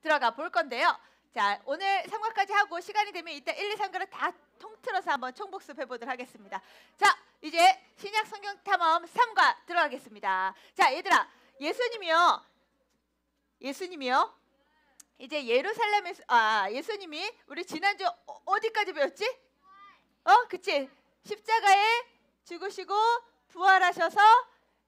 들어가 볼 건데요. 자, 오늘 3과까지 하고 시간이 되면 이따 1, 2, 3과를 다 통틀어서 한번 총복습해 보도록 하겠습니다. 자, 이제 신약 성경 탐험 3과 들어가겠습니다. 자, 얘들아, 예수님이요. 이제 예루살렘에서 예수님이 우리 지난주 어디까지 배웠지? 그치? 십자가에 죽으시고 부활하셔서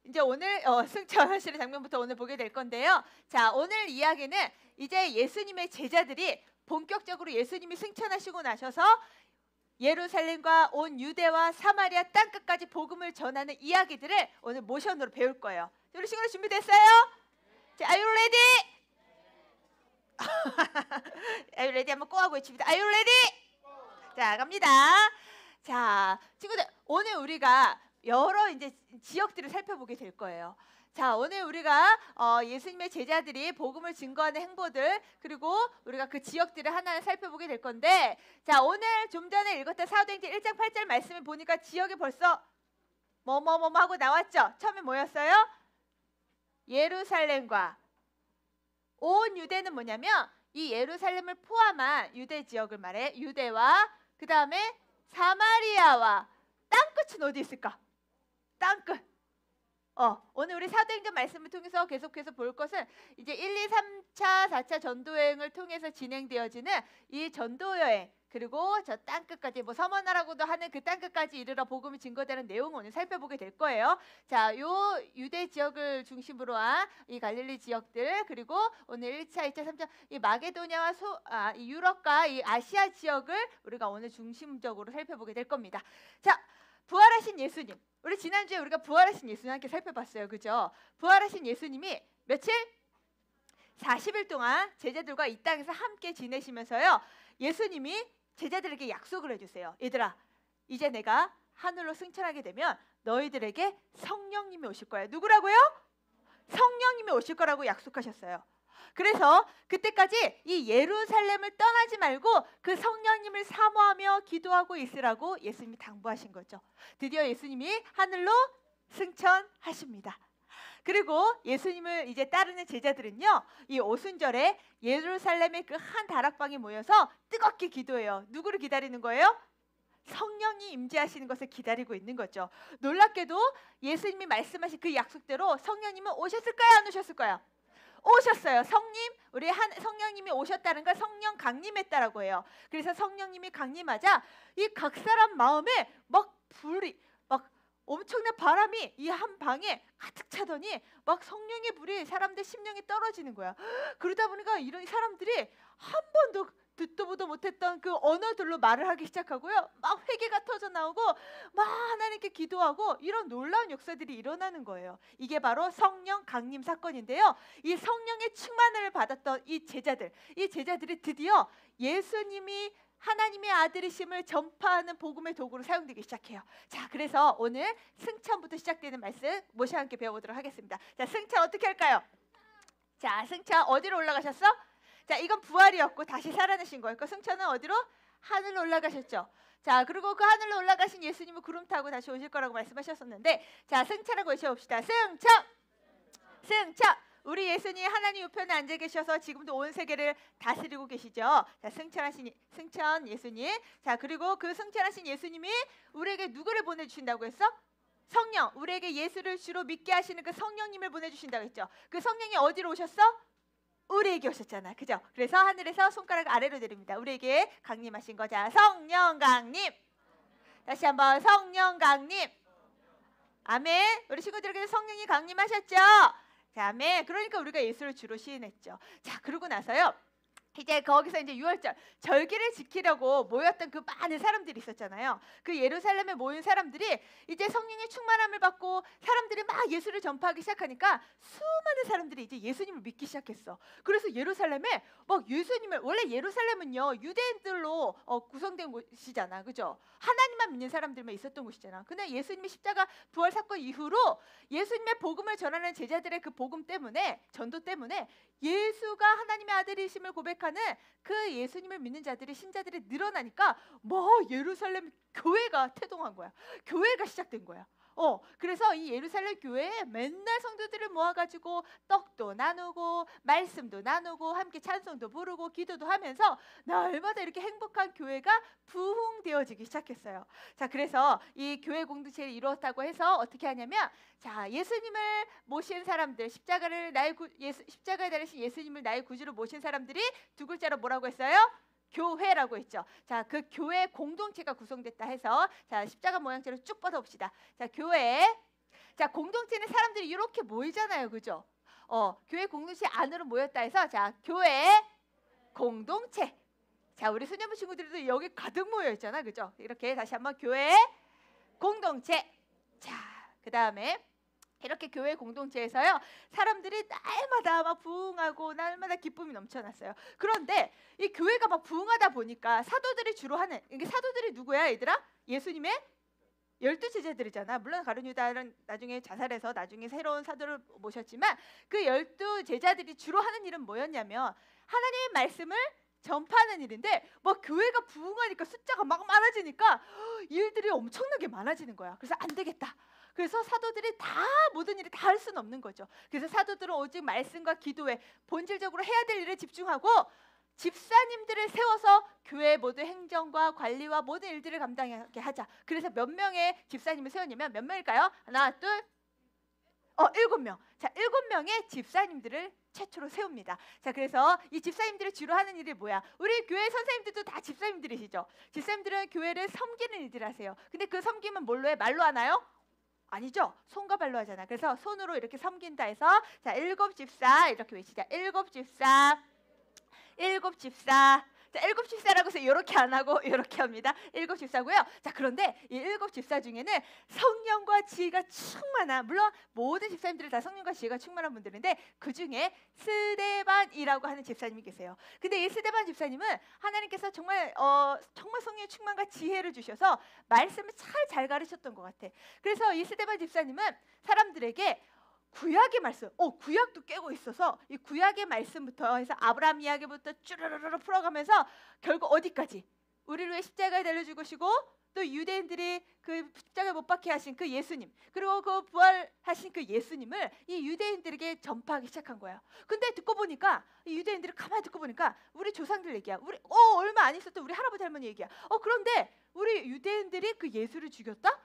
이제 오늘 승천하시는 장면부터 오늘 보게 될 건데요. 자, 오늘 이야기는 이제 예수님의 제자들이 본격적으로 예수님이 승천하시고 나셔서 예루살렘과 온 유대와 사마리아 땅끝까지 복음을 전하는 이야기들을 오늘 모션으로 배울 거예요. 우리 친구들 준비됐어요? 자, Are you ready? Are you ready? 한번 꼭 하고 외칩니다. Are you ready? 자, 갑니다. 자, 친구들, 오늘 우리가 여러 이제 지역들을 살펴보게 될 거예요. 자, 오늘 우리가 예수님의 제자들이 복음을 증거하는 행보들, 그리고 우리가 그 지역들을 하나하나 살펴보게 될 건데, 자, 오늘 좀 전에 읽었던 사도행전 1장 8절 말씀을 보니까 지역이 벌써 뭐뭐뭐 하고 나왔죠. 처음에 뭐였어요? 예루살렘과 온 유대는 뭐냐면 이 예루살렘을 포함한 유대 지역을 말해. 유대와 그 다음에 사마리아와 땅끝은 어디 있을까? 땅끝. 오늘 우리 사도행전 말씀을 통해서 계속해서 볼 것은 이제 1, 2, 3차, 4차 전도여행을 통해서 진행되어지는 이 전도여행, 그리고 저 땅끝까지 뭐 서머나라고도 하는 그 땅끝까지 이르러 복음이 증거되는 내용을 오늘 살펴보게 될 거예요. 자, 요 유대 지역을 중심으로 한 이 갈릴리 지역들, 그리고 오늘 1차, 2차, 3차 이 마게도냐와 이 유럽과 이 아시아 지역을 우리가 오늘 중심적으로 살펴보게 될 겁니다. 자, 부활하신 예수님. 우리 지난주에 우리가 부활하신 예수님 함께 살펴봤어요. 그죠? 부활하신 예수님이 며칠? 40일 동안 제자들과 이 땅에서 함께 지내시면서요. 예수님이 제자들에게 약속을 해주세요. 얘들아, 이제 내가 하늘로 승천하게 되면 너희들에게 성령님이 오실 거예요. 누구라고요? 성령님이 오실 거라고 약속하셨어요. 그래서 그때까지 이 예루살렘을 떠나지 말고 그 성령님을 사모하며 기도하고 있으라고 예수님이 당부하신 거죠. 드디어 예수님이 하늘로 승천하십니다. 그리고 예수님을 이제 따르는 제자들은요, 이 오순절에 예루살렘의 그 한 다락방에 모여서 뜨겁게 기도해요. 누구를 기다리는 거예요? 성령이 임재하시는 것을 기다리고 있는 거죠. 놀랍게도 예수님이 말씀하신 그 약속대로 성령님은 오셨을까요? 안 오셨을까요? 오셨어요. 성령님이 오셨다는 걸 성령 강림했다라고 해요. 그래서 성령님이 강림하자 이 각 사람 마음에 막 불이, 막 엄청난 바람이 이 한 방에 가득 차더니 막 성령의 불이 사람들 심령에 떨어지는 거야. 그러다 보니까 이런 사람들이 한 번도 듣도 보도 못했던 그 언어들로 말을 하기 시작하고요. 막 회개가 터져 나오고 막 하나님께 기도하고 이런 놀라운 역사들이 일어나는 거예요. 이게 바로 성령 강림 사건인데요. 이 성령의 충만을 받았던 이 제자들이 드디어 예수님이 하나님의 아들이심을 전파하는 복음의 도구로 사용되기 시작해요. 자, 그래서 오늘 승천부터 시작되는 말씀 모시 함께 배워보도록 하겠습니다. 자, 승천 어떻게 할까요? 자, 승천 어디로 올라가셨어? 자, 이건 부활이었고 다시 살아나신 거였고, 승천은 어디로? 하늘로 올라가셨죠. 자, 그리고 그 하늘로 올라가신 예수님은 구름 타고 다시 오실 거라고 말씀하셨었는데, 자, 승천하고 외쳐봅시다. 승천! 승천! 우리 예수님 하나님 우편에 앉아 계셔서 지금도 온 세계를 다스리고 계시죠. 자, 승천 예수님. 자, 그리고 그 승천하신 예수님이 우리에게 누구를 보내주신다고 했어? 성령. 우리에게 예수를 주로 믿게 하시는 그 성령님을 보내주신다고 했죠. 그 성령이 어디로 오셨어? 우리에게 오셨잖아. 그죠? 그래서 하늘에서 손가락 아래로 내립니다. 우리에게 강림하신 거. 자, 성령 강림. 다시 한번 성령 강림. 아멘. 우리 친구들에게 성령이 강림하셨죠? 자, 아멘. 그러니까 우리가 예수를 주로 시인했죠. 자, 그러고 나서요, 이제 거기서 이제 유월절 절기를 지키려고 모였던 그 많은 사람들이 있었잖아요. 그 예루살렘에 모인 사람들이 이제 성령의 충만함을 받고 사람들이 막 예수를 전파하기 시작하니까 수많은 사람들이 이제 예수님을 믿기 시작했어. 그래서 예루살렘에 막 예수님을, 원래 예루살렘은요 유대인들로 구성된 곳이잖아, 그죠? 하나님만 믿는 사람들만 있었던 곳이잖아. 근데 예수님의 십자가 부활 사건 이후로 예수님의 복음을 전하는 제자들의 그 복음 때문에, 전도 때문에 예수가 하나님의 아들이심을 고백하는 그 예수님을 믿는 자들이, 신자들이 늘어나니까 뭐 예루살렘 교회가 태동한 거야. 교회가 시작된 거야. 그래서 이 예루살렘 교회에 맨날 성도들을 모아가지고 떡도 나누고 말씀도 나누고 함께 찬송도 부르고 기도도 하면서 날마다 이렇게 행복한 교회가 부흥되어지기 시작했어요. 자, 그래서 이 교회 공동체를 이루었다고 해서 어떻게 하냐면, 자, 예수님을 모신 사람들, 십자가에 달리신 예수님을 나의 구주로 모신 사람들이 두 글자로 뭐라고 했어요? 교회라고 했죠. 자, 그 교회 공동체가 구성됐다 해서, 자, 십자가 모양처럼 쭉 뻗어봅시다. 자, 교회. 자, 공동체는 사람들이 이렇게 모이잖아요, 그죠? 교회 공동체 안으로 모였다 해서, 자, 교회 공동체. 자, 우리 소년부 친구들도 여기 가득 모여 있잖아, 그죠? 이렇게 다시 한번 교회 공동체. 자, 그 다음에 이렇게 교회 공동체에서요, 사람들이 날마다 막 부흥하고 날마다 기쁨이 넘쳐났어요. 그런데 이 교회가 막 부흥하다 보니까 사도들이 주로 하는, 이게 사도들이 누구야, 얘들아? 예수님의 12제자들이잖아. 물론 가룟 유다는 나중에 자살해서 나중에 새로운 사도를 모셨지만, 그 12제자들이 주로 하는 일은 뭐였냐면 하나님의 말씀을 전파하는 일인데, 뭐 교회가 부흥하니까 숫자가 막 많아지니까 일들이 엄청나게 많아지는 거야. 그래서 안 되겠다. 그래서 사도들이 다 모든 일을 다 할 수는 없는 거죠. 그래서 사도들은 오직 말씀과 기도에 본질적으로 해야 될 일에 집중하고 집사님들을 세워서 교회 모든 행정과 관리와 모든 일들을 감당하게 하자. 그래서 몇 명의 집사님을 세웠냐면 몇 명일까요? 하나, 둘, 7명. 자, 7명의 집사님들을 최초로 세웁니다. 자, 그래서 이 집사님들이 주로 하는 일이 뭐야? 우리 교회 선생님들도 다 집사님들이시죠. 집사님들은 교회를 섬기는 일들을 하세요. 근데 그 섬김은 뭘로 해? 말로 하나요? 아니죠. 손과 발로 하잖아. 그래서 손으로 이렇게 섬긴다 해서, 자, 7집사 이렇게 외치자. 7집사, 7집사. 자, 7집사라고 해서 이렇게 안 하고 이렇게 합니다. 7집사고요. 자, 그런데 이 7집사 중에는 성령과 지혜가 충만한, 물론 모든 집사님들이 다 성령과 지혜가 충만한 분들인데, 그 중에 스데반이라고 하는 집사님이 계세요. 근데 이 스데반 집사님은 하나님께서 정말 성령의 충만과 지혜를 주셔서 말씀을 잘 가르쳤던 것 같아. 그래서 이 스데반 집사님은 사람들에게 구약의 말씀, 구약도 깨고 있어서 이 구약의 말씀부터 해서 아브라함 이야기부터 쭈르르르 풀어가면서 결국 어디까지? 우리를 위해 십자가에 달려 죽으시고 또 유대인들이 그 십자가에 못 박게 하신 그 예수님, 그리고 그 부활하신 그 예수님을 이 유대인들에게 전파하기 시작한 거예요. 근데 듣고 보니까 이 유대인들이 가만히 듣고 보니까 우리 조상들 얘기야. 우리 얼마 안 있었던 우리 할아버지 할머니 얘기야. 그런데 우리 유대인들이 그 예수를 죽였다?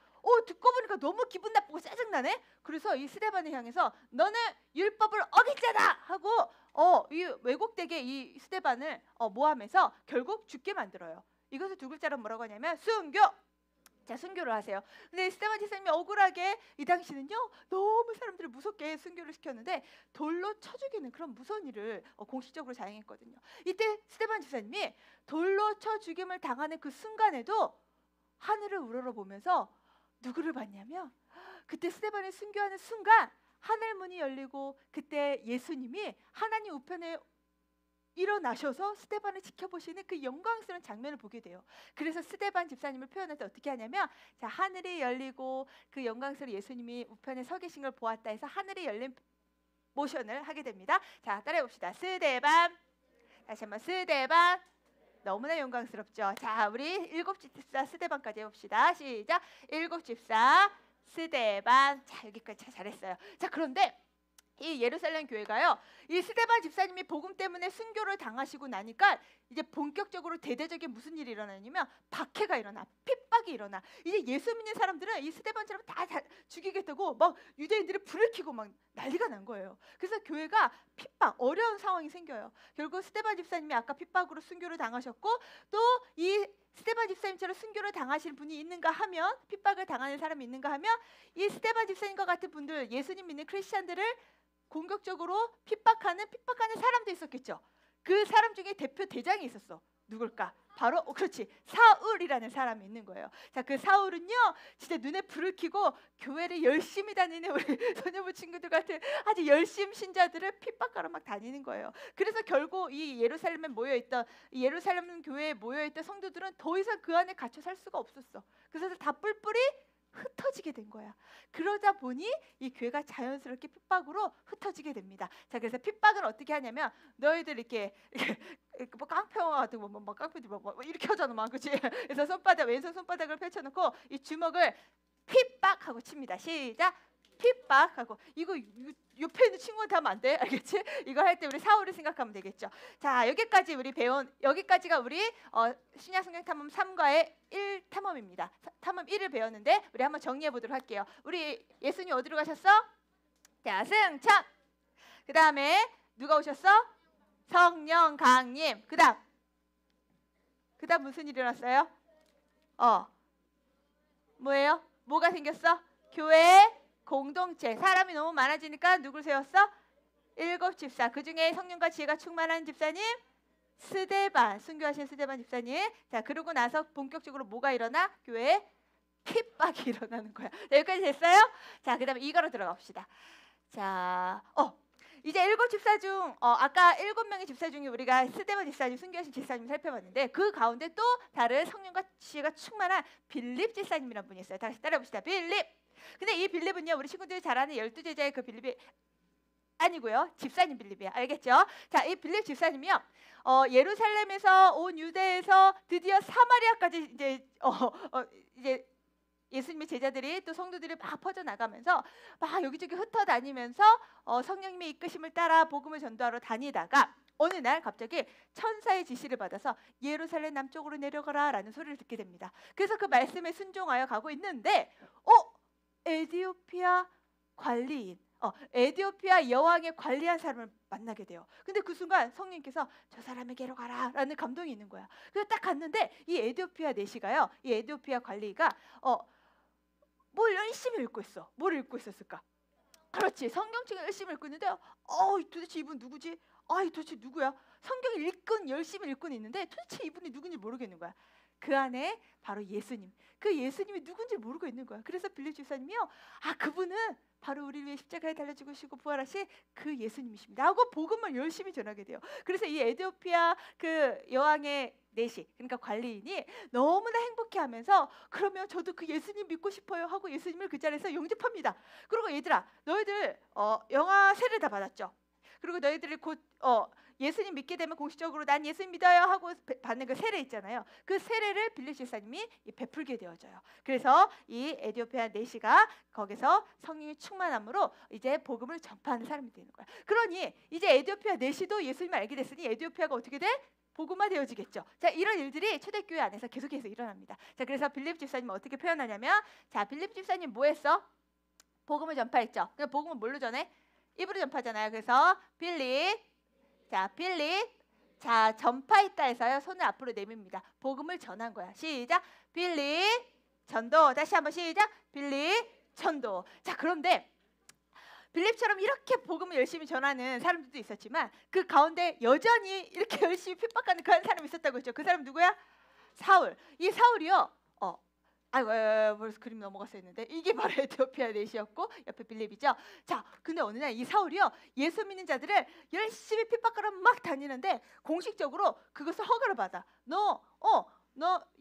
듣고 보니까 너무 기분 나쁘고 짜증나네. 그래서 이 스데반을 향해서 너는 율법을 어길 자다 하고 이 왜곡되게 이 스데반을 모함해서 결국 죽게 만들어요. 이것을 두 글자로 뭐라고 하냐면 순교. 자, 순교를 하세요. 근데 스데반 집사님이 억울하게 이 당시는요 너무 사람들을 무섭게 순교를 시켰는데 돌로 쳐 죽이는 그런 무서운 일을 공식적으로 자행했거든요. 이때 스데반 집사님이 돌로 쳐 죽임을 당하는 그 순간에도 하늘을 우러러보면서 누구를 봤냐면, 그때 스데반이 순교하는 순간 하늘 문이 열리고 그때 예수님이 하나님 우편에 일어나셔서 스데반을 지켜보시는 그 영광스러운 장면을 보게 돼요. 그래서 스데반 집사님을 표현할 때 어떻게 하냐면, 자, 하늘이 열리고 그 영광스러운 예수님이 우편에 서 계신 걸 보았다 해서 하늘이 열린 모션을 하게 됩니다. 자, 따라해 봅시다. 스데반. 다시 한번 스데반. 너무나 영광스럽죠. 자, 우리 7집사 스데반까지 해봅시다. 시작. 7집사 스데반. 자, 여기까지 잘했어요. 자, 그런데 이 예루살렘 교회가요, 이 스데반 집사님이 복음 때문에 순교를 당하시고 나니까 이제 본격적으로 대대적인 무슨 일이 일어나냐면 박해가 일어나, 핍박이 일어나. 이제 예수 믿는 사람들은 이 스데반처럼 다 죽이겠다고 막 유대인들이 불을 켜고 막 난리가 난 거예요. 그래서 교회가 핍박, 어려운 상황이 생겨요. 결국 스데반 집사님이 아까 핍박으로 순교를 당하셨고, 또 이 스데반 집사님처럼 순교를 당하시는 분이 있는가 하면, 핍박을 당하는 사람이 있는가 하면, 이 스데반 집사님과 같은 분들, 예수님 믿는 크리스찬들을 공격적으로 핍박하는 사람도 있었겠죠. 그 사람 중에 대표 대장이 있었어. 누굴까? 바로 그렇지, 사울이라는 사람이 있는 거예요. 자, 그 사울은요 진짜 눈에 불을 켜고 교회를 열심히 다니는 우리 소녀부 친구들 같은 아주 열심 신자들을 핍박하러 막 다니는 거예요. 그래서 결국 이 예루살렘에 모여있던, 이 예루살렘 교회에 모여있던 성도들은 더 이상 그 안에 갇혀 살 수가 없었어. 그래서 다 뿔뿔이 흩어지게 된 거야. 그러다 보니 이 교회가 자연스럽게 핍박으로 흩어지게 됩니다. 자, 그래서 핍박은 어떻게 하냐면, 너희들 이렇게 뭐 깡패와 같은 뭐 깡패들 뭐 이렇게 하잖아, 막 그렇지. 그래서 왼손 손바닥을 펼쳐놓고 이 주먹을 핍박하고 칩니다. 시작. 핍박하고. 이거 옆에 있는 친구한테 하면 안 돼. 알겠지? 이거 할 때 우리 사울을 생각하면 되겠죠. 자, 여기까지 우리 배운, 여기까지가 우리 신약 성경 탐험 3과의 1 탐험입니다. 탐험 1을 배웠는데 우리 한번 정리해 보도록 할게요. 우리 예수님 어디로 가셨어? 자, 승천. 그 다음에 누가 오셨어? 성령 강림. 그 다음 무슨 일이 일어났어요? 뭐예요? 뭐가 생겼어? 교회 공동체. 사람이 너무 많아지니까 누굴 세웠어? 7 집사. 그 중에 성령과 지혜가 충만한 집사님 스데반, 순교하신 스데반 집사님. 자, 그러고 나서 본격적으로 뭐가 일어나? 교회에 핍박이 일어나는 거야. 자, 여기까지 됐어요? 자, 그 다음에 이거로 들어가 봅시다. 자, 이제 7 집사 중 아까 7명의 집사 중에 우리가 스데반 집사님, 순교하신 집사님 살펴봤는데 그 가운데 또 다른 성령과 지혜가 충만한 빌립 집사님이라는 분이 있어요. 다시 따라해봅시다. 빌립. 근데 이 빌립은요, 우리 친구들이 잘 아는 12제자의 그 빌립이 아니고요, 집사님 빌립이야. 알겠죠? 자, 이 빌립 집사님이요, 예루살렘에서 온 유대에서 드디어 사마리아까지 이제 예수님의 제자들이 또 성도들이 막 퍼져 나가면서 막 여기저기 흩어다니면서 성령님의 이끄심을 따라 복음을 전도하러 다니다가 어느 날 갑자기 천사의 지시를 받아서 예루살렘 남쪽으로 내려가라라는 소리를 듣게 됩니다. 그래서 그 말씀에 순종하여 가고 있는데 에디오피아 관리인, 에디오피아 여왕의 관리한 사람을 만나게 돼요. 근데 그 순간 성령님께서 저 사람에게로 가라라는 감동이 있는 거야. 그래서 딱 갔는데 이 에디오피아 내시가요, 이 에디오피아 관리가 뭘 열심히 읽고 있어. 뭘 읽고 있었을까? 그렇지, 성경책을 열심히 읽고 있는데 도대체 이분 누구지? 도대체 누구야? 성경을 열심히 읽고 있는데 도대체 이분이 누군지 모르겠는 거야. 그 안에 바로 예수님, 그 예수님이 누군지 모르고 있는 거야. 그래서 빌립 집사님이요, 그분은 바로 우리를 위해 십자가에 달려 죽으시고 부활하신 그 예수님이십니다 하고 복음을 열심히 전하게 돼요. 그래서 이 에디오피아 그 여왕의 내시, 그러니까 관리인이 너무나 행복해하면서 그러면 저도 그 예수님 믿고 싶어요 하고 예수님을 그 자리에서 영접합니다. 그리고 얘들아, 너희들 영아 세례 다 받았죠? 그리고 너희들이 곧 예수님 믿게 되면 공식적으로 난 예수님 믿어요 하고 받는 그 세례 있잖아요. 그 세례를 빌립 집사님이 베풀게 되어져요. 그래서 이 에디오피아 내시가 거기서 성령의 충만함으로 이제 복음을 전파하는 사람이 되는 거야. 그러니 이제 에디오피아 내시도 예수님을 알게 됐으니 에디오피아가 어떻게 돼? 복음화 되어지겠죠. 자, 이런 일들이 초대교회 안에서 계속해서 일어납니다. 자, 그래서 빌립 집사님은 어떻게 표현하냐면, 자, 빌립 집사님 뭐 했어? 복음을 전파했죠. 그럼 복음은 뭘로 전해? 입으로 전파잖아요. 그래서 빌립, 자, 전파했다 해서요, 손을 앞으로 내밉니다. 복음을 전한 거야. 시작. 빌립 전도. 다시 한번 시작. 빌립 전도. 자, 그런데 빌립처럼 이렇게 복음을 열심히 전하는 사람들도 있었지만 그 가운데 여전히 이렇게 열심히 핍박하는 그런 사람이 있었다고 했죠. 그 사람 누구야? 사울. 이 사울이요, 벌써 그림 넘어갔어 했는데 이게 바로 에티오피아 내시였고 옆에 빌립이죠. 자, 근데 어느 날 이 사울이요, 예수 믿는 자들을 열심히 핍박하러 막 다니는데 공식적으로 그것을 허가를 받아. 너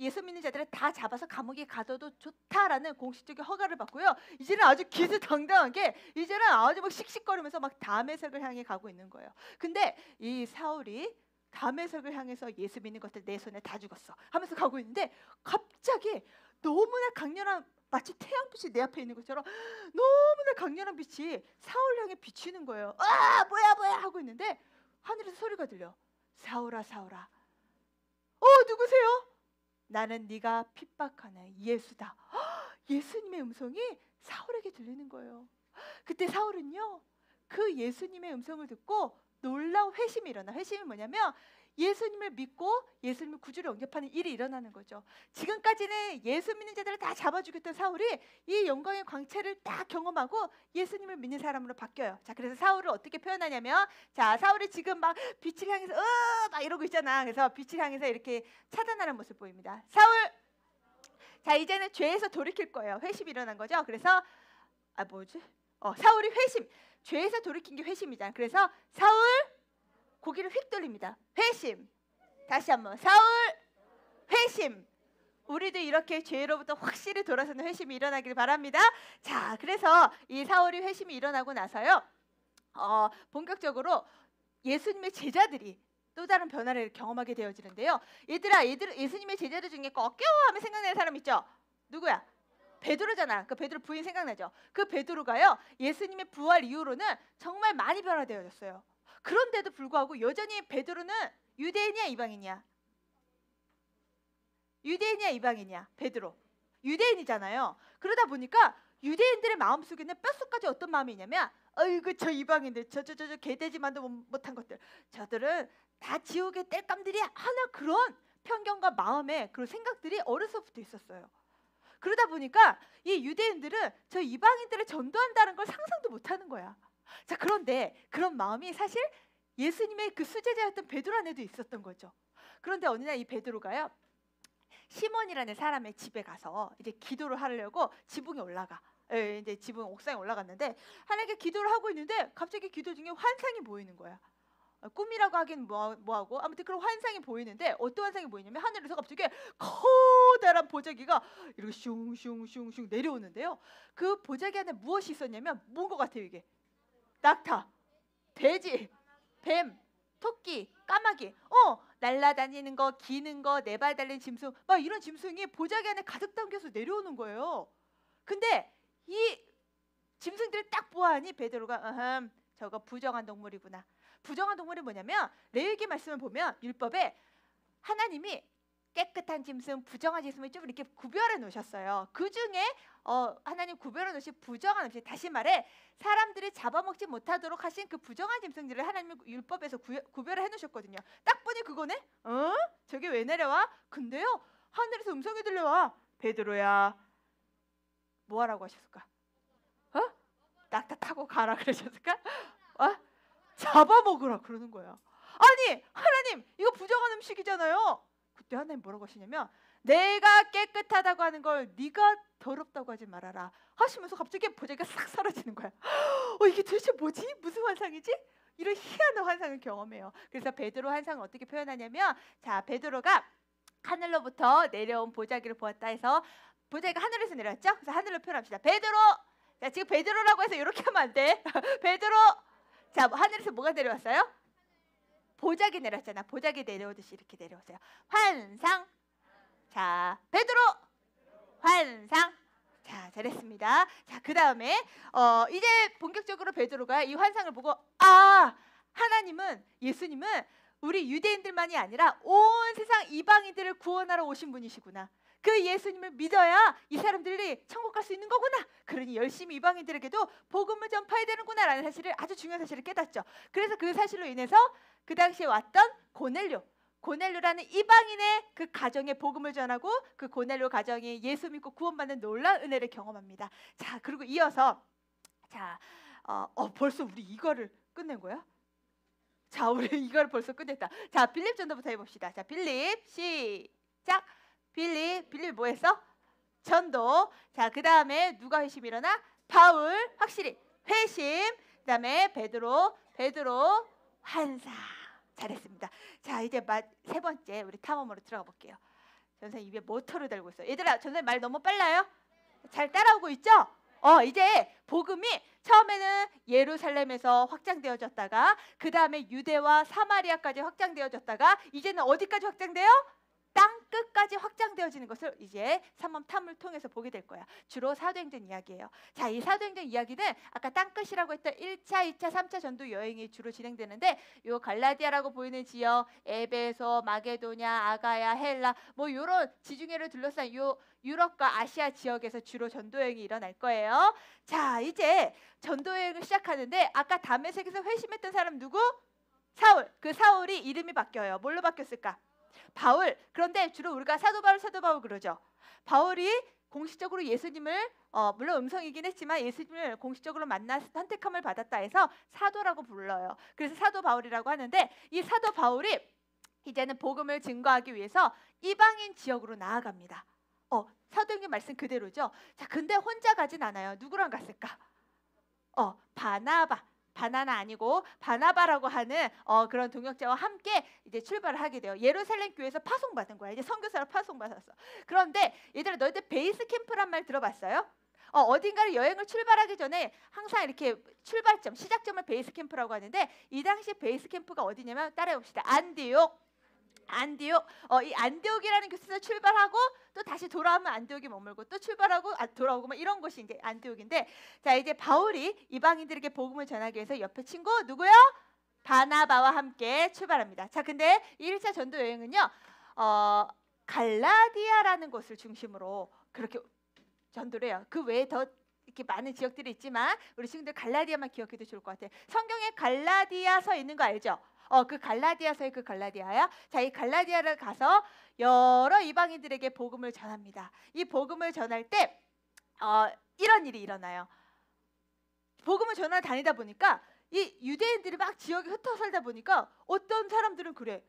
예수 믿는 자들을 다 잡아서 감옥에 가둬도 좋다라는 공식적인 허가를 받고요. 이제는 아주 기스당당하게 이제는 아주 막 씩씩거리면서 막 다메섹을 향해 가고 있는 거예요. 근데 이 사울이 다메섹을 향해서 예수 믿는 것들 내 손에 다 죽었어 하면서 가고 있는데 갑자기 너무나 강렬한, 마치 태양빛이 내 앞에 있는 것처럼 너무나 강렬한 빛이 사울 향해 비치는 거예요. 뭐야 하고 있는데 하늘에서 소리가 들려. 사울아 사울아, 누구세요? 나는 네가 핍박하는 예수다. 예수님의 음성이 사울에게 들리는 거예요. 그때 사울은요, 그 예수님의 음성을 듣고 놀라운 회심이 일어나. 회심이 뭐냐면 예수님을 믿고 예수님을 구주로 영접하는 일이 일어나는 거죠. 지금까지는 예수 믿는 자들을 다 잡아 죽였던 사울이 이 영광의 광채를 딱 경험하고 예수님을 믿는 사람으로 바뀌어요. 자, 그래서 사울을 어떻게 표현하냐면, 자, 사울이 지금 막 빛을 향해서 막 이러고 있잖아. 그래서 빛을 향해서 이렇게 차단하는 모습 보입니다. 사울, 자, 이제는 죄에서 돌이킬 거예요. 회심이 일어난 거죠. 그래서 사울이 회심, 죄에서 돌이킨 게 회심이잖아. 그래서 사울 고개를 휙 돌립니다. 회심. 다시 한번, 사울 회심. 우리도 이렇게 죄로부터 확실히 돌아서는 회심이 일어나길 바랍니다. 자, 그래서 이 사울이 회심이 일어나고 나서요, 본격적으로 예수님의 제자들이 또 다른 변화를 경험하게 되어지는데요. 얘들아, 예수님의 제자들 중에 꺾여 하면 생각나는 사람 있죠? 누구야? 베드로잖아. 그 베드로 부인 생각나죠? 그 베드로가요, 예수님의 부활 이후로는 정말 많이 변화되어졌어요. 그런데도 불구하고 여전히 베드로는 유대인이야, 이방인이야? 유대인이야, 이방인이야? 베드로 유대인이잖아요. 그러다 보니까 유대인들의 마음속에는 뼛속까지 어떤 마음이 있냐면, 어이구 저 이방인들, 저 개돼지만도 못한 것들, 저들은 다 지옥의 땔감들이 하나, 그런 편견과 마음에 그런 생각들이 어려서부터 있었어요. 그러다 보니까 이 유대인들은 저 이방인들을 전도한다는 걸 상상도 못하는 거야. 자, 그런데 그런 마음이 사실 예수님의 그 수제자였던 베드로 안에도 있었던 거죠. 그런데 어느 날 이 베드로가요, 시몬이라는 사람의 집에 가서 이제 기도를 하려고 지붕에 올라가. 이제 지붕 옥상에 올라갔는데 하나님께 기도를 하고 있는데 갑자기 기도 중에 환상이 보이는 거야. 꿈이라고 하긴 뭐하고 아무튼 그런 환상이 보이는데, 어떤 환상이 보이냐면 하늘에서 갑자기 커다란 보자기가 이렇게 슝슝슝슝 내려오는데요. 그 보자기 안에 무엇이 있었냐면 뭔 것 같아요 이게? 낙타, 돼지, 뱀, 토끼, 까마귀, 날아다니는 거, 기는 거, 네 발 달린 짐승, 막 이런 짐승이 보자기 안에 가득 담겨서 내려오는 거예요. 근데 이 짐승들을 딱 보아하니 베드로가 저거 부정한 동물이구나. 부정한 동물이 뭐냐면, 레위기 말씀을 보면 율법에 하나님이 깨끗한 짐승, 부정한 짐승을 좀 이렇게 구별해 놓으셨어요. 그 중에 하나님 구별해 놓으신 부정한 음식, 다시 말해 사람들이 잡아먹지 못하도록 하신 그 부정한 짐승들을 하나님이 율법에서 구별해 놓으셨거든요. 딱 보니 그거네? 저게 왜 내려와? 근데요, 하늘에서 음성이 들려와. 베드로야, 뭐 하라고 하셨을까? 낙타 타고 가라 그러셨을까? 잡아먹으라 그러는 거야. 아니 하나님, 이거 부정한 음식이잖아요. 그때 하나님 뭐라고 하시냐면, 내가 깨끗하다고 하는 걸 네가 더럽다고 하지 말아라 하시면서 갑자기 보자기가 싹 사라지는 거야. 이게 도대체 뭐지? 무슨 환상이지? 이런 희한한 환상을 경험해요. 그래서 베드로 환상을 어떻게 표현하냐면, 자, 베드로가 하늘로부터 내려온 보자기를 보았다 해서, 보자기가 하늘에서 내려왔죠? 그래서 하늘로 표현합시다. 베드로! 자, 지금 베드로라고 해서 이렇게 하면 안 돼. 베드로! 자, 하늘에서 뭐가 내려왔어요? 보자기 내려왔잖아. 보자기 내려오듯이 이렇게 내려오세요. 환상. 자, 베드로! 환상. 자, 잘했습니다. 자, 그 다음에 이제 본격적으로 베드로가 이 환상을 보고, 하나님은, 예수님은 우리 유대인들만이 아니라 온 세상 이방인들을 구원하러 오신 분이시구나. 그 예수님을 믿어야 이 사람들이 천국 갈 수 있는 거구나. 그러니 열심히 이방인들에게도 복음을 전파해야 되는구나 라는 사실을, 아주 중요한 사실을 깨닫죠. 그래서 그 사실로 인해서 그 당시에 왔던 고넬료라는 이방인의 그 가정에 복음을 전하고, 그 고넬료 가정이 예수 믿고 구원받는 놀라운 은혜를 경험합니다. 자, 그리고 이어서, 자, 벌써 우리 이거를 끝낸 거야? 자, 우리 이거를 벌써 끝냈다. 자, 빌립 전도부터 해봅시다. 자, 빌립 시작. 빌립 뭐 했어? 전도. 자, 그 다음에 누가 회심 일어나? 바울, 확실히 회심. 그 다음에 베드로 환상. 잘했습니다. 자, 이제 세 번째 우리 탐험으로 들어가 볼게요. 전선생 입에 모터를 달고 있어요. 얘들아, 전선생 말 너무 빨라요? 잘 따라오고 있죠? 이제 복음이 처음에는 예루살렘에서 확장되어졌다가, 그 다음에 유대와 사마리아까지 확장되어졌다가, 이제는 어디까지 확장돼요? 땅 끝까지 확장되어지는 것을 이제 삼엄 탐을 통해서 보게 될 거야. 주로 사도행전 이야기예요. 자, 이 사도행전 이야기는 아까 땅 끝이라고 했던 1차, 2차, 3차 전도 여행이 주로 진행되는데, 요 갈라디아라고 보이는 지역, 에베소, 마게도냐, 아가야, 헬라, 뭐 요런 지중해를 둘러싼 요 유럽과 아시아 지역에서 주로 전도여행이 일어날 거예요. 자, 이제 전도여행을 시작하는데, 아까 다메섹에서 회심했던 사람 누구? 사울. 그 사울이 이름이 바뀌어요. 뭘로 바뀌었을까? 바울. 그런데 주로 우리가 사도 바울 그러죠. 바울이 공식적으로 예수님을 물론 음성이긴 했지만 예수님을 공식적으로 만나 선택함을 받았다 해서 사도라고 불러요. 그래서 사도 바울이라고 하는데, 이 사도 바울이 이제는 복음을 증거하기 위해서 이방인 지역으로 나아갑니다. 사도행전 말씀 그대로죠. 자, 근데 혼자 가진 않아요. 누구랑 갔을까? 바나나 아니고 바나바라고 하는 그런 동역자와 함께 이제 출발을 하게 돼요. 예루살렘 교회에서 파송받은 거야. 이제 선교사로 파송받았어. 그런데 얘들아, 너희들 베이스 캠프란 말 들어봤어요? 어딘가를 여행을 출발하기 전에 항상 이렇게 출발점, 시작점을 베이스 캠프라고 하는데, 이 당시 베이스 캠프가 어디냐면 따라해봅시다. 안디옥, 안디옥. 이 안디옥이라는 곳에서 출발하고 또 다시 돌아오면 안디옥에 머물고 또 출발하고 돌아오고 막 이런 곳이 이제 안디옥인데, 자 이제 바울이 이방인들에게 복음을 전하기 위해서 옆에 친구 누구요? 바나바와 함께 출발합니다. 자 근데 1차 전도 여행은요, 갈라디아라는 곳을 중심으로 그렇게 전도를 해요. 그 외에 더 이렇게 많은 지역들이 있지만 우리 친구들 갈라디아만 기억해도 좋을 것 같아요. 성경에 갈라디아서 있는 거 알죠? 그 갈라디아서의 그 갈라디아야. 자, 이 갈라디아를 가서 여러 이방인들에게 복음을 전합니다. 이 복음을 전할 때 이런 일이 일어나요. 복음을 전하러 다니다 보니까 이 유대인들이 막 지역에 흩어 살다 보니까 어떤 사람들은 그래.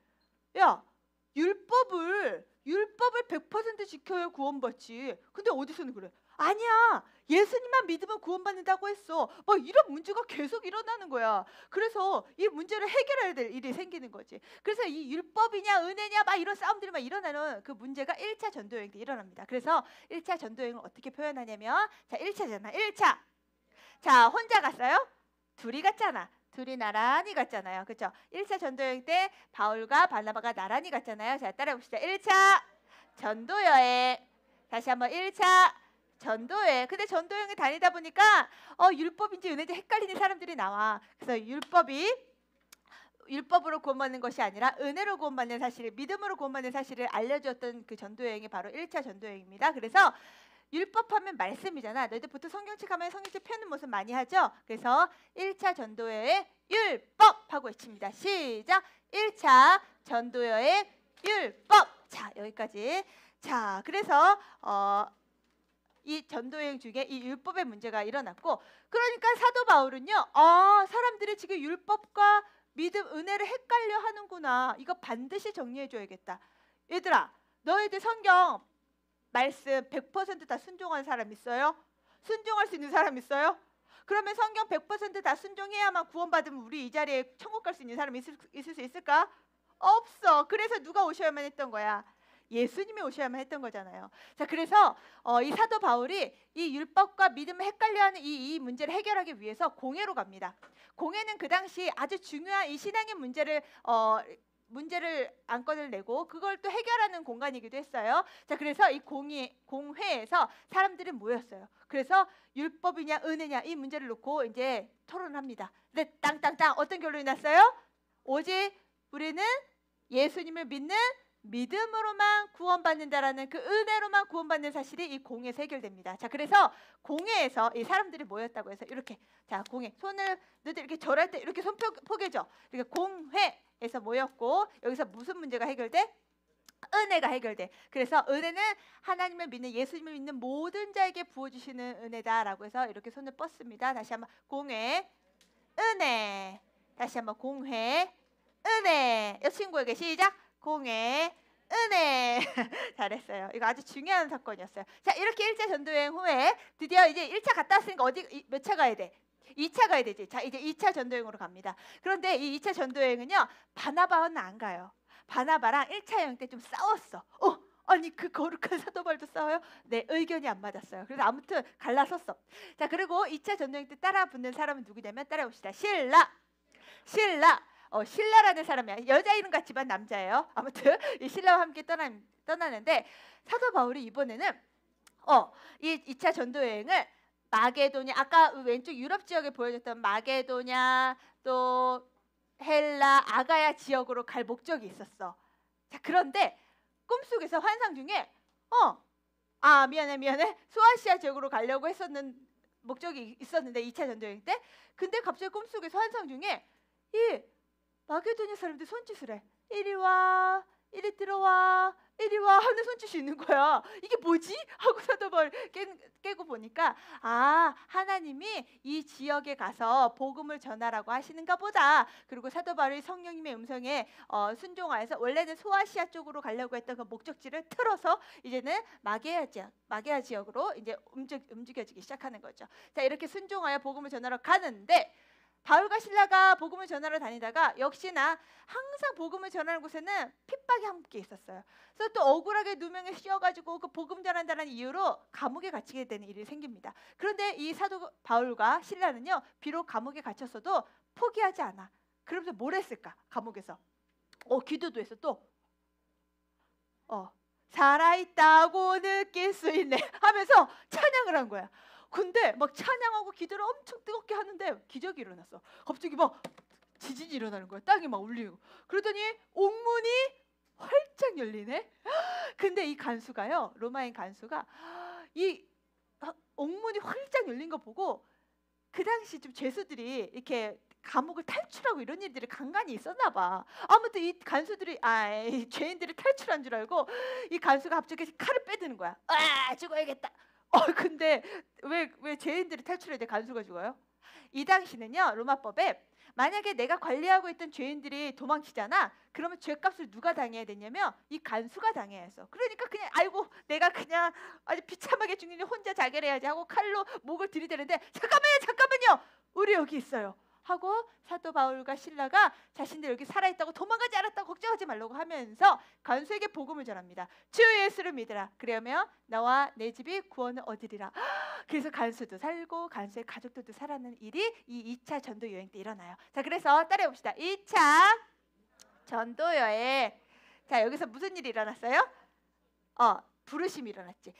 야, 율법을 100% 지켜야 구원받지. 근데 어디서는 그래. 아니야. 예수님만 믿으면 구원받는다고 했어. 막 이런 문제가 계속 일어나는 거야. 그래서 이 문제를 해결해야 될 일이 생기는 거지. 그래서 이 율법이냐 은혜냐 막 이런 싸움들이 막 일어나는 그 문제가 1차 전도여행 때 일어납니다. 그래서 1차 전도여행을 어떻게 표현하냐면, 자 1차잖아. 1차. 자 혼자 갔어요? 둘이 갔잖아. 둘이 나란히 갔잖아요. 그렇죠? 1차 전도여행 때 바울과 바나바가 나란히 갔잖아요. 자 따라해 봅시다. 1차 전도여행. 다시 한번 1차 전도여행. 근데 전도여행을 다니다 보니까 율법인지 은혜인지 헷갈리는 사람들이 나와. 그래서 율법으로 구원받는 것이 아니라 은혜로 구원받는 사실을, 믿음으로 구원받는 사실을 알려주었던 그 전도여행이 바로 1차 전도여행입니다. 그래서 율법하면 말씀이잖아. 너희들 보통 성경책 하면 성경책 펴는 모습 많이 하죠. 그래서 1차 전도여행 율법 하고 외칩니다. 시작. 1차 전도여행 율법. 자 여기까지. 자 그래서 이 전도여행 중에 이 율법의 문제가 일어났고, 그러니까 사도 바울은요, 사람들이 지금 율법과 믿음, 은혜를 헷갈려 하는구나. 이거 반드시 정리해줘야겠다. 얘들아, 너희들 성경 말씀 100% 다 순종한 사람 있어요? 순종할 수 있는 사람 있어요? 그러면 성경 100% 다 순종해야만 구원받으면 우리 이 자리에 천국 갈 수 있는 사람이 있을 수 있을까? 없어. 그래서 누가 오셔야만 했던 거야? 예수님이 오셔야만 했던 거잖아요. 자, 그래서 이 사도 바울이 이 율법과 믿음을 헷갈려하는 이 문제를 해결하기 위해서 공회로 갑니다. 공회는 그 당시 아주 중요한 이 신앙의 문제를 안건을 내고 그걸 또 해결하는 공간이기도 했어요. 자, 그래서 이 공회에서 사람들이 모였어요. 그래서 율법이냐 은혜냐 이 문제를 놓고 이제 토론합니다. 근데 땅땅땅 어떤 결론이 났어요? 오직 우리는 예수님을 믿는 믿음으로만 구원받는다라는 그 은혜로만 구원받는 사실이 이 공회에서 해결됩니다. 자, 그래서 공회에서 이 사람들이 모였다고 해서 이렇게, 자 공회 손을 너희들 이렇게 절할 때 이렇게 손 포개죠. 이렇게 공회에서 모였고 여기서 무슨 문제가 해결돼? 은혜가 해결돼. 그래서 은혜는 하나님을 믿는, 예수님을 믿는 모든 자에게 부어주시는 은혜다라고 해서 이렇게 손을 뻗습니다. 다시 한번 공회 은혜. 다시 한번 공회 은혜. 이 친구에게 시작. 공회 은혜. 잘했어요. 이거 아주 중요한 사건이었어요. 자, 이렇게 1차 전도여행 후에 드디어 이제 1차 갔다 왔으니까 몇 차 가야 돼? 2차 가야 되지. 자, 이제 2차 전도여행으로 갑니다. 그런데 이 2차 전도여행은요, 바나바는 안 가요. 바나바랑 1차 여행 때 좀 싸웠어. 아니 그 거룩한 사도 바울도 싸워요? 네, 의견이 안 맞았어요. 그래서 아무튼 갈라섰어. 자, 그리고 2차 전도여행 때 따라 붙는 사람은 누구냐면, 따라봅시다. 신라. 신라라는 사람이야. 여자 이름 같지만 남자예요. 아무튼 이 신라와 함께 떠나는데 사도 바울이 이번에는 이 2차 전도여행을 마게도냐, 아까 왼쪽 유럽 지역에 보여줬던 마게도냐 또 헬라, 아가야 지역으로 갈 목적이 있었어. 자, 그런데 꿈속에서 환상 중에 미안해 소아시아 지역으로 가려고 했었는 목적이 있었는데 2차 전도여행 때, 근데 갑자기 꿈속에서 환상 중에 이 마게도냐 사람들 손짓을 해. 이리 와, 이리 들어와, 이리 와 하는 손짓이 있는 거야. 이게 뭐지? 하고 사도 바울 깨고 보니까 하나님이 이 지역에 가서 복음을 전하라고 하시는가 보다. 그리고 사도 바울이 성령님의 음성에 순종하여서 원래는 소아시아 쪽으로 가려고 했던 그 목적지를 틀어서 이제는 마게아 지역으로 이제 움직여지기 시작하는 거죠. 자, 이렇게 순종하여 복음을 전하러 가는데 바울과 신라가 복음을 전하러 다니다가 역시나 항상 복음을 전하는 곳에는 핍박이 함께 있었어요. 그래서 또 억울하게 누명에 씌워가지고 그 복음 전한다는 이유로 감옥에 갇히게 되는 일이 생깁니다. 그런데 이 사도 바울과 신라는요, 비록 감옥에 갇혔어도 포기하지 않아. 그러면서 뭘 했을까? 감옥에서 기도도 했어. 또 살아있다고 느낄 수 있네 하면서 찬양을 한 거야. 근데 막 찬양하고 기도를 엄청 뜨겁게 하는데 기적이 일어났어. 갑자기 막 지진이 일어나는 거야. 땅이 막 울리고. 그러더니 옥문이 활짝 열리네. 근데 이 간수가요, 로마인 간수가 이 옥문이 활짝 열린 거 보고 그 당시 좀 죄수들이 이렇게 감옥을 탈출하고 이런 일들이 간간히 있었나 봐. 아무튼 이 간수들이 이 죄인들이 탈출한 줄 알고 이 간수가 갑자기 칼을 빼드는 거야. 죽어야겠다. 근데 왜 죄인들이 탈출해야 돼? 간수가 죽어요? 이 당시는요, 로마법에 만약에 내가 관리하고 있던 죄인들이 도망치잖아. 그러면 죄값을 누가 당해야 되냐면 이 간수가 당해야 했어. 그러니까 그냥 아이고 내가 그냥 아주 비참하게 죽는 혼자 자결해야지 하고 칼로 목을 들이대는데 잠깐만요. 우리 여기 있어요. 하고 사도 바울과 실라가 자신들 여기 살아있다고 도망가지 않았다고 걱정하지 말라고 하면서 간수에게 복음을 전합니다. 주 예수를 믿으라. 그러면 너와 내 집이 구원을 얻으리라. 그래서 간수도 살고 간수의 가족들도 살아나는 일이 이 2차 전도 여행 때 일어나요. 자, 그래서 따라해 봅시다. 2차 전도 여행. 자, 여기서 무슨 일이 일어났어요? 부르심이 일어났지.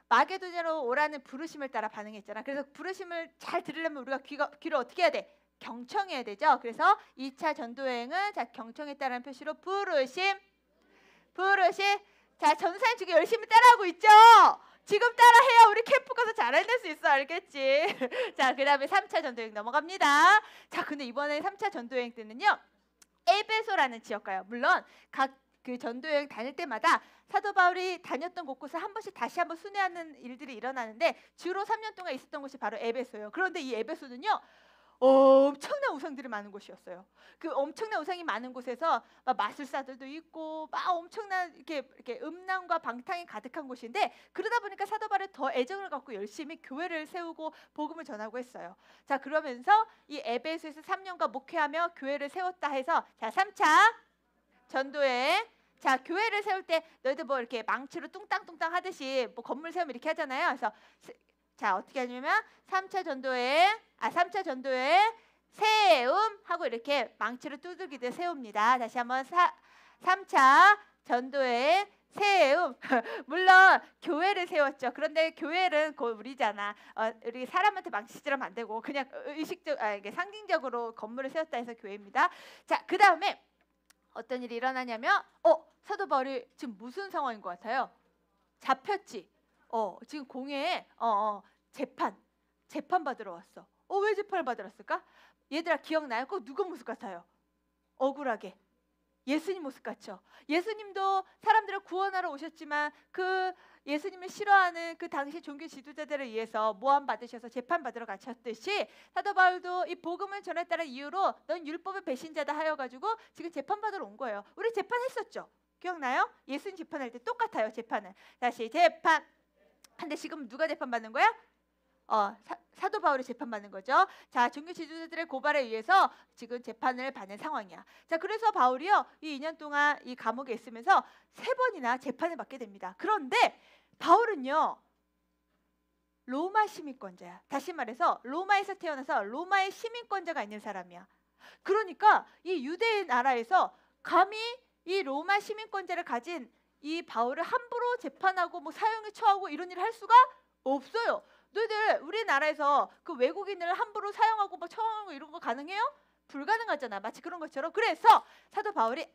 마게도냐로 오라는 부르심을 따라 반응했잖아. 그래서 부르심을 잘 들으려면 우리가 귀를 어떻게 해야 돼? 경청해야 되죠. 그래서 2차 전도여행은 자, 경청에 따른 표시로 부르심. 자, 전사님 지금 열심히 따라하고 있죠? 지금 따라해야 우리 캠프 가서 잘 해낼 수 있어. 알겠지? 자, 그 다음에 3차 전도여행 넘어갑니다. 자, 근데 이번에 3차 전도여행 때는요, 에베소라는 지역 가요. 물론 각 그 전도여행 다닐 때마다 사도 바울이 다녔던 곳곳을 한 번씩 다시 한번 순회하는 일들이 일어나는데 주로 3년 동안 있었던 곳이 바로 에베소예요. 그런데 이 에베소는요, 엄청난 우상들이 많은 곳이었어요. 그 엄청난 우상이 많은 곳에서 막 마술사들도 있고 막 엄청난 이렇게 음란과 방탕이 가득한 곳인데, 그러다 보니까 사도 바울이 더 애정을 갖고 열심히 교회를 세우고 복음을 전하고 했어요. 자, 그러면서 이 에베소에서 3년간 목회하며 교회를 세웠다 해서 자, 3차 전도여행. 자, 교회를 세울 때 너희들 뭐 이렇게 망치로 뚱땅뚱땅 하듯이 뭐 건물 세우면 이렇게 하잖아요. 그래서 자, 어떻게 하냐면 3차 전도여행 세움 하고 이렇게 망치로 두들기듯 세웁니다. 다시 한번 3차 전도여행 세움. 물론 교회를 세웠죠. 그런데 교회는 곧 우리잖아. 우리 사람한테 망치질하면 안 되고 그냥 이게 상징적으로 건물을 세웠다 해서 교회입니다. 자, 그 다음에 어떤 일이 일어나냐면 사도 바울이 지금 무슨 상황인 것 같아요? 잡혔지. 지금 공회에 재판 받으러 왔어. 왜 재판을 받으러 왔을까? 얘들아 기억나요? 꼭 누구 모습 같아요? 억울하게 예수님 모습 같죠? 예수님도 사람들을 구원하러 오셨지만 그 예수님을 싫어하는 그 당시 종교 지도자들을 위해서 모함 받으셔서 재판 받으러 가셨듯이 사도 바울도 이 복음을 전했다는 이유로 넌 율법의 배신자다 하여가지고 지금 재판 받으러 온 거예요. 우리 재판했었죠? 기억나요? 예수님 재판할 때 똑같아요. 재판은 다시 재판. 근데 지금 누가 재판 받는 거야? 사도 바울이 재판받는 거죠. 자, 종교 지도자들의 고발에 의해서 지금 재판을 받는 상황이야. 자, 그래서 바울이요, 이 2년 동안 이 감옥에 있으면서 3번이나 재판을 받게 됩니다. 그런데 바울은요, 로마 시민권자야. 다시 말해서 로마에서 태어나서 로마의 시민권자가 있는 사람이야. 그러니까 이 유대 나라에서 감히 이 로마 시민권자를 가진 이 바울을 함부로 재판하고 뭐 사형에 처하고 이런 일을 할 수가 없어요. 너희들 우리나라에서 그 외국인을 함부로 사용하고 뭐 처형하고 이런 거 가능해요? 불가능하잖아. 마치 그런 것처럼. 그래서 사도 바울이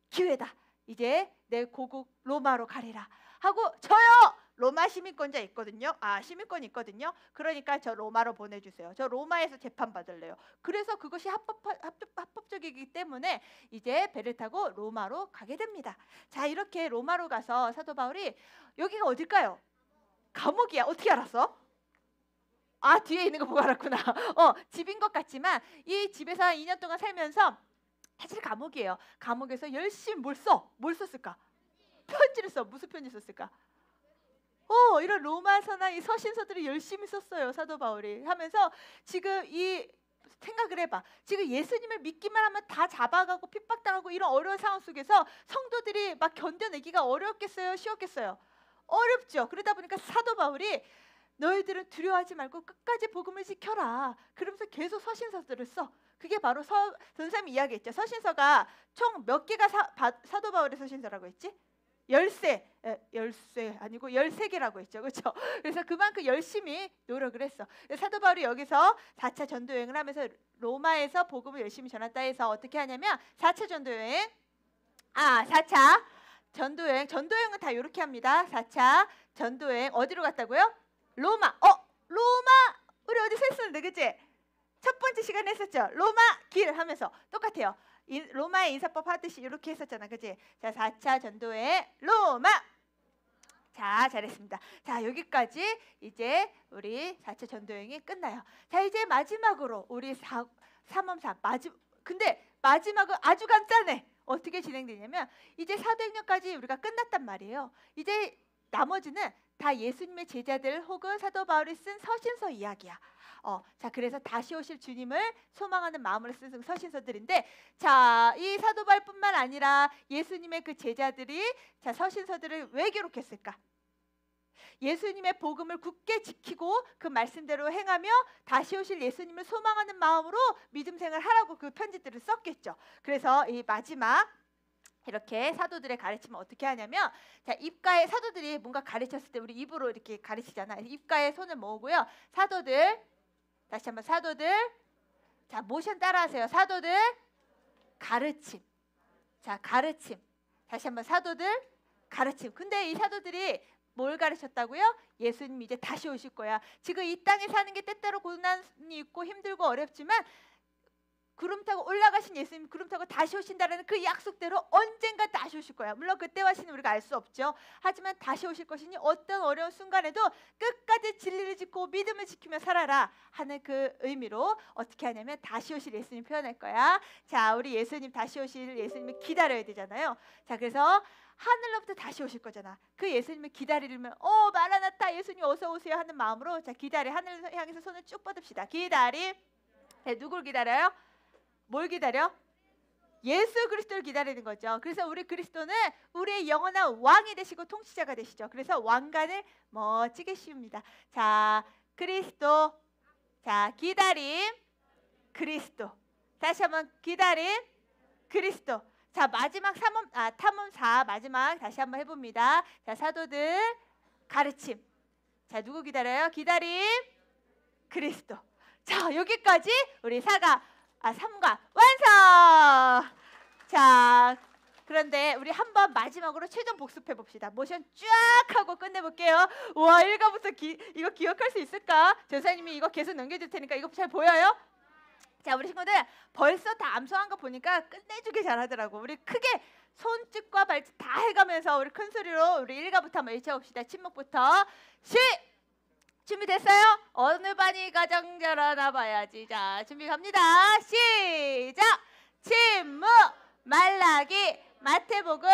기회다. 이제 내 고국 로마로 가리라 하고, 저요 로마 시민권자 있거든요. 시민권이 있거든요. 그러니까 저 로마로 보내주세요. 저 로마에서 재판 받을래요. 그래서 그것이 합법적이기 때문에 이제 배를 타고 로마로 가게 됩니다. 자, 이렇게 로마로 가서 사도 바울이, 여기가 어딜까요? 감옥이야. 어떻게 알았어? 뒤에 있는 거 보고 알았구나. 집인 것 같지만 이 집에서 2년 동안 살면서 사실 감옥이에요. 감옥에서 열심히 뭘 썼을까? 편지를 써. 무슨 편지 썼을까? 이런 로마서나 이 서신서들을 열심히 썼어요. 사도 바울이 하면서 지금 이 생각을 해봐. 지금 예수님을 믿기만 하면 다 잡아가고 핍박당하고 이런 어려운 상황 속에서 성도들이 막 견뎌내기가 어렵겠어요? 쉬웠겠어요? 어렵죠. 그러다 보니까 사도 바울이 너희들은 두려워하지 말고 끝까지 복음을 지켜라. 그러면서 계속 서신서들을 써. 그게 바로 전사님이 이야기했죠. 서신서가 총 몇 개가 사도 바울의 서신서라고 했지? 열쇠 아니고 13개라고 했죠. 그렇죠? 그래서 그만큼 열심히 노력을 했어. 사도 바울이 여기서 4차 전도 여행을 하면서 로마에서 복음을 열심히 전한다 해서 어떻게 하냐면 4차 전도 여행 4차 전도 여행은 다 이렇게 합니다. 4차 전도 여행 어디로 갔다고요? 로마. 로마 우리 어디서 했었는데 그치? 첫 번째 시간에 했었죠. 로마 길 하면서 똑같아요. 로마의 인사법 하듯이 이렇게 했었잖아. 그치? 자, 4차 전도여행 로마. 자, 잘했습니다. 자, 여기까지 이제 우리 4차 전도여행이 끝나요. 자, 이제 마지막으로 우리 3엄사 근데 마지막은 아주 간단해. 어떻게 진행되냐면 이제 사도행전까지 우리가 끝났단 말이에요. 이제 나머지는 다 예수님의 제자들 혹은 사도 바울이 쓴 서신서 이야기야. 자, 그래서 다시 오실 주님을 소망하는 마음으로 쓴 서신서들인데, 자, 이 사도 바울뿐만 아니라 예수님의 그 제자들이 자, 서신서들을 왜 기록했을까? 예수님의 복음을 굳게 지키고 그 말씀대로 행하며 다시 오실 예수님을 소망하는 마음으로 믿음 생활을 하라고 그 편지들을 썼겠죠. 그래서 이 마지막 이렇게 사도들의 가르침을 어떻게 하냐면, 자, 입가에 사도들이 뭔가 가르쳤을 때 우리 입으로 이렇게 가르치잖아. 입가에 손을 모으고요. 사도들, 다시 한번 사도들, 자, 모션 따라하세요. 사도들 가르침. 자, 가르침. 다시 한번 사도들 가르침. 근데 이 사도들이 뭘 가르쳤다고요? 예수님 이제 다시 오실 거야. 지금 이 땅에 사는 게 때때로 고난이 있고 힘들고 어렵지만 구름 타고 올라가신 예수님 구름 타고 다시 오신다라는 그 약속대로 언젠가 다시 오실 거야. 물론 그때와 시는 우리가 알 수 없죠. 하지만 다시 오실 것이니 어떤 어려운 순간에도 끝까지 진리를 지키고 믿음을 지키며 살아라 하는 그 의미로 어떻게 하냐면 다시 오실 예수님 표현할 거야. 자, 우리 예수님 다시 오실 예수님을 기다려야 되잖아요. 자, 그래서 하늘로부터 다시 오실 거잖아. 그 예수님을 기다리려면 마라나타 예수님 어서 오세요 하는 마음으로 자, 기다려. 하늘을 향해서 손을 쭉 뻗읍시다. 기다림. 네, 누굴 기다려요? 뭘 기다려? 예수 그리스도를 기다리는 거죠. 그래서 우리 그리스도는 우리의 영원한 왕이 되시고 통치자가 되시죠. 그래서 왕관을 멋지게 씌웁니다. 자, 그리스도. 자, 기다림. 그리스도. 다시 한번 기다림. 그리스도. 자, 마지막 탐험 4 마지막 다시 한번 해봅니다. 자, 사도들 가르침. 자, 누구 기다려요? 기다림. 그리스도. 자, 여기까지 우리 3과 완성! 자, 그런데 우리 한번 마지막으로 최종 복습해 봅시다. 모션 쫙 하고 끝내볼게요. 와, 1과부터 이거 기억할 수 있을까? 전사님이 이거 계속 넘겨줄 테니까 이거 잘 보여요? 자, 우리 친구들 벌써 다 암송한 거 보니까 끝내주게 잘하더라고. 우리 크게 손짓과 발짓 다 해가면서 우리 큰 소리로 우리 1과부터 한번 외쳐봅시다. 침묵부터 준비됐어요? 어느 반이 가장 잘하나 봐야지. 자, 준비 갑니다. 시작! 침묵, 말라기, 마태복음,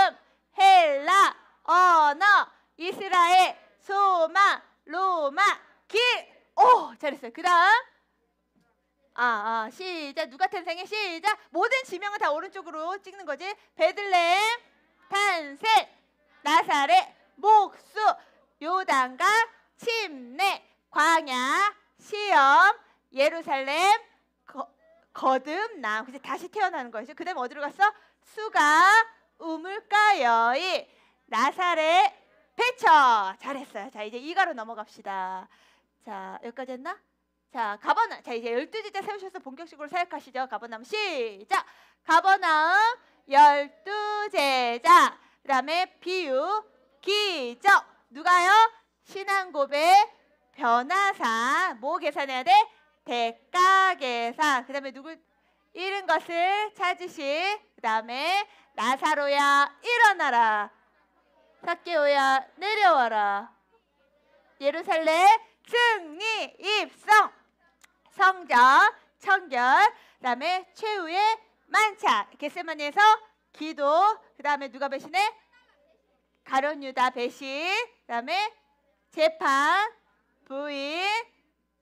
헬라, 언어, 이스라엘, 소망, 로마, 길. 오, 잘했어요. 그 다음 시작. 누가 탄생해? 시작. 모든 지명은 다 오른쪽으로 찍는 거지. 베들레헴, 탄생, 나사렛, 목수, 요단강, 침례, 광야, 시험, 예루살렘, 거듭남. 그래서 다시 태어나는 거죠. 그 다음에 어디로 갔어? 수가, 우물가 여인, 나사렛, 배처. 잘했어요. 자, 이제 2가로 넘어갑시다. 자, 여기까지 했나? 자, 가버나움. 자, 이제 12제자 세우셔서 본격적으로 사역하시죠. 가버나움 시작. 가버나움 12제자. 그 다음에 비유, 기적. 누가요? 신앙 고백, 변화사. 뭐 계산해야 돼? 대가 계산. 그 다음에 누굴 잃은 것을 찾으시. 그 다음에 나사로야 일어나라. 삭개오야 내려와라. 예루살렘 승리 입성. 성전 청결. 그 다음에 최후의 만찬. 겟세마니에서 기도. 그 다음에 누가 배신해? 가룟 유다 배신. 그 다음에 재판, 부인,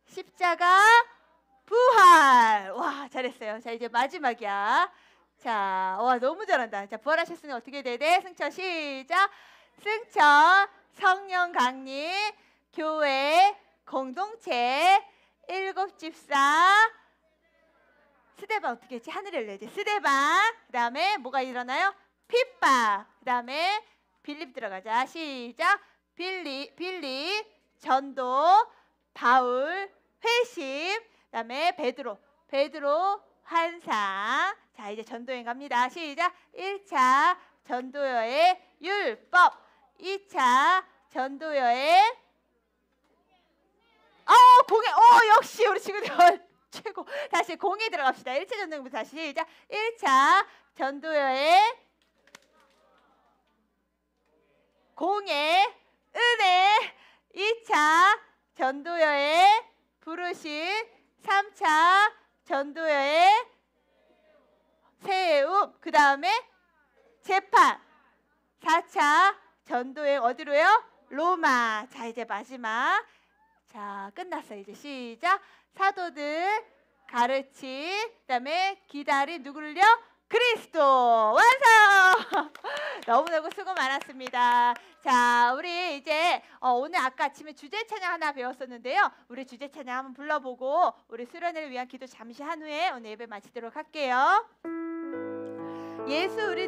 십자가, 부활. 와, 잘했어요. 자, 이제 마지막이야. 자, 와, 너무 잘한다. 자, 부활하셨으니 어떻게 돼야 돼? 승천 시작. 승천, 성령 강림, 교회, 공동체, 7집사, 스데반 어떻게 했지? 하늘을 내지. 스데반. 그 다음에 뭐가 일어나요? 핍박. 그 다음에 빌립 들어가자. 시작. 빌립, 전도, 바울, 회심, 그다음에 베드로, 환상. 자, 이제 전도여행 갑니다. 시작. 1차 전도여행 율법, 2차 전도여행 공예. 역시 우리 친구들 최고. 다시 공예 들어갑시다. 1차 전도여행부터 다시 시작. 1차 전도여행 공예, 은혜, 2차 전도여행 부르심, 3차 전도여행 세움, 그 다음에 재판, 4차 전도여행 어디로요? 로마. 자, 이제 마지막. 자, 끝났어요. 이제 시작. 사도들 가르치, 그 다음에 기다린 누구를요? 그리스도. 완성. 너무너무 수고 많았습니다. 자, 우리 이제 오늘 아까 아침에 주제 찬양 하나 배웠었는데요. 우리 주제 찬양 한번 불러보고 우리 수련회를 위한 기도 잠시 한 후에 오늘 예배 마치도록 할게요. 예수 우리